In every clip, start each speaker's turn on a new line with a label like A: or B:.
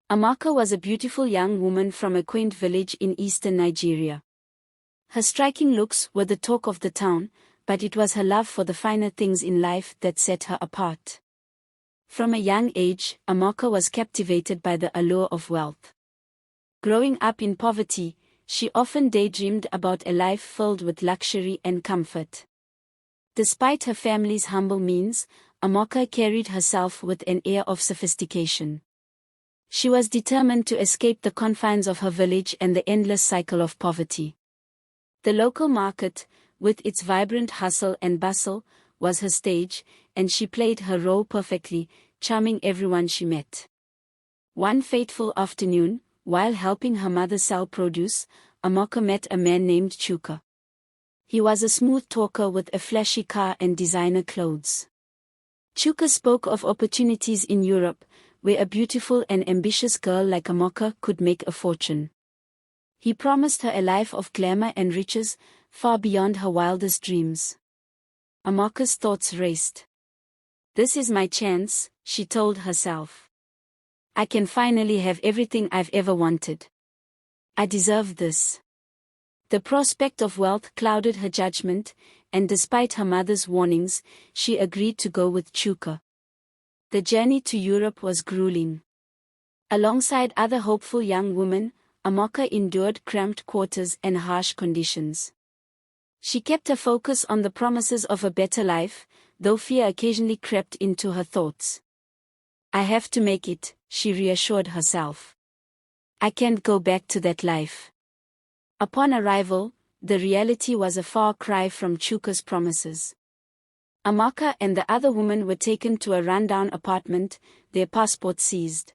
A: Amaka was a beautiful young woman from a quaint village in eastern Nigeria. Her striking looks were the talk of the town, but it was her love for the finer things in life that set her apart. From a young age, Amaka was captivated by the allure of wealth. Growing up in poverty, she often daydreamed about a life filled with luxury and comfort. Despite her family's humble means, Amaka carried herself with an air of sophistication. She was determined to escape the confines of her village and the endless cycle of poverty. The local market, with its vibrant hustle and bustle, was her stage, and she played her role perfectly, charming everyone she met. One fateful afternoon, while helping her mother sell produce, Amaka met a man named Chuka. He was a smooth talker with a flashy car and designer clothes. Chuka spoke of opportunities in Europe, where a beautiful and ambitious girl like Amaka could make a fortune. He promised her a life of glamour and riches, far beyond her wildest dreams. Amaka's thoughts raced. "This is my chance," she told herself. "I can finally have everything I've ever wanted. I deserve this." The prospect of wealth clouded her judgment, and despite her mother's warnings, she agreed to go with Chuka. The journey to Europe was grueling. Alongside other hopeful young women, Amaka endured cramped quarters and harsh conditions. She kept her focus on the promises of a better life, though fear occasionally crept into her thoughts. "I have to make it," she reassured herself. "I can't go back to that life." Upon arrival, the reality was a far cry from Chuka's promises. Amaka and the other women were taken to a rundown apartment, their passports seized.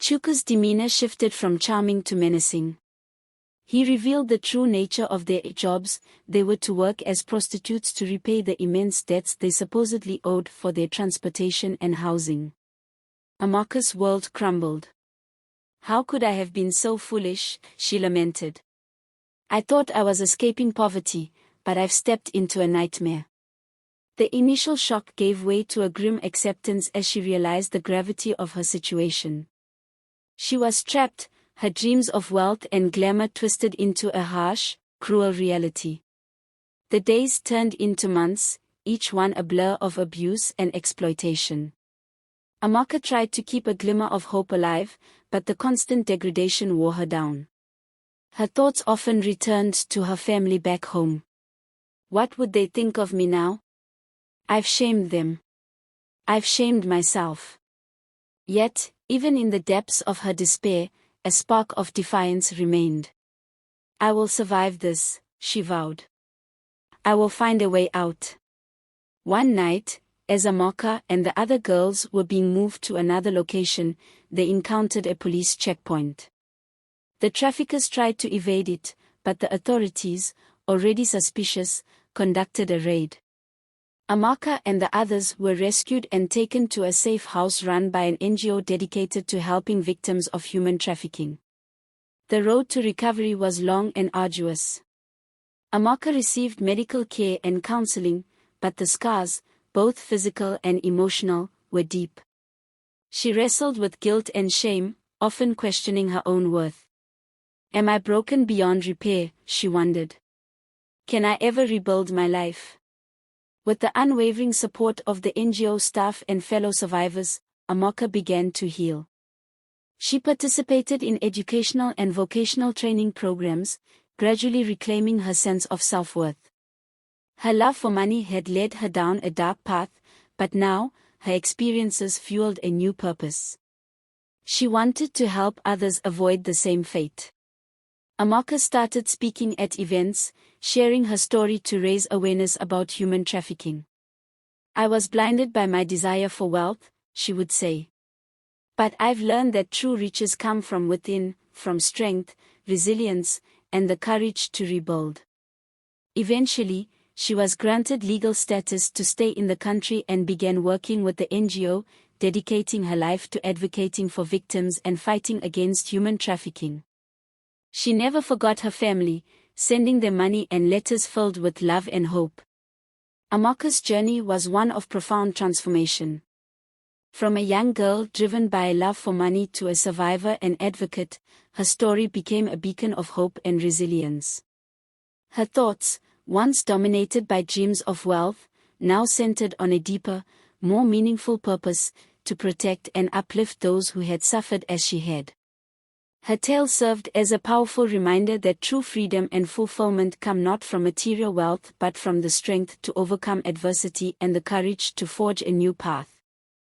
A: Chuka's demeanor shifted from charming to menacing. He revealed the true nature of their jobs. They were to work as prostitutes to repay the immense debts they supposedly owed for their transportation and housing. Amaka's world crumbled. "How could I have been so foolish?" she lamented. "I thought I was escaping poverty, but I've stepped into a nightmare." The initial shock gave way to a grim acceptance as she realized the gravity of her situation. She was trapped, her dreams of wealth and glamour twisted into a harsh, cruel reality. The days turned into months, each one a blur of abuse and exploitation. Amaka tried to keep a glimmer of hope alive, but the constant degradation wore her down. Her thoughts often returned to her family back home. "What would they think of me now? I've shamed them. I've shamed myself." Yet, even in the depths of her despair, a spark of defiance remained. "I will survive this," she vowed. "I will find a way out." One night, as Amaka and the other girls were being moved to another location, they encountered a police checkpoint. The traffickers tried to evade it, but the authorities, already suspicious, conducted a raid. Amaka and the others were rescued and taken to a safe house run by an NGO dedicated to helping victims of human trafficking. The road to recovery was long and arduous. Amaka received medical care and counseling, but the scars, both physical and emotional, were deep. She wrestled with guilt and shame, often questioning her own worth. "Am I broken beyond repair?" she wondered. "Can I ever rebuild my life?" With the unwavering support of the NGO staff and fellow survivors, Amaka began to heal. She participated in educational and vocational training programs, gradually reclaiming her sense of self-worth. Her love for money had led her down a dark path, but now, her experiences fueled a new purpose. She wanted to help others avoid the same fate. Amaka started speaking at events, sharing her story to raise awareness about human trafficking. "I was blinded by my desire for wealth," she would say. "But I've learned that true riches come from within, from strength, resilience, and the courage to rebuild." Eventually, she was granted legal status to stay in the country and began working with the NGO, dedicating her life to advocating for victims and fighting against human trafficking. She never forgot her family, sending them money and letters filled with love and hope. Amaka's journey was one of profound transformation. From a young girl driven by a love for money to a survivor and advocate, her story became a beacon of hope and resilience. Her thoughts, once dominated by dreams of wealth, now centered on a deeper, more meaningful purpose, to protect and uplift those who had suffered as she had. Her tale served as a powerful reminder that true freedom and fulfillment come not from material wealth but from the strength to overcome adversity and the courage to forge a new path.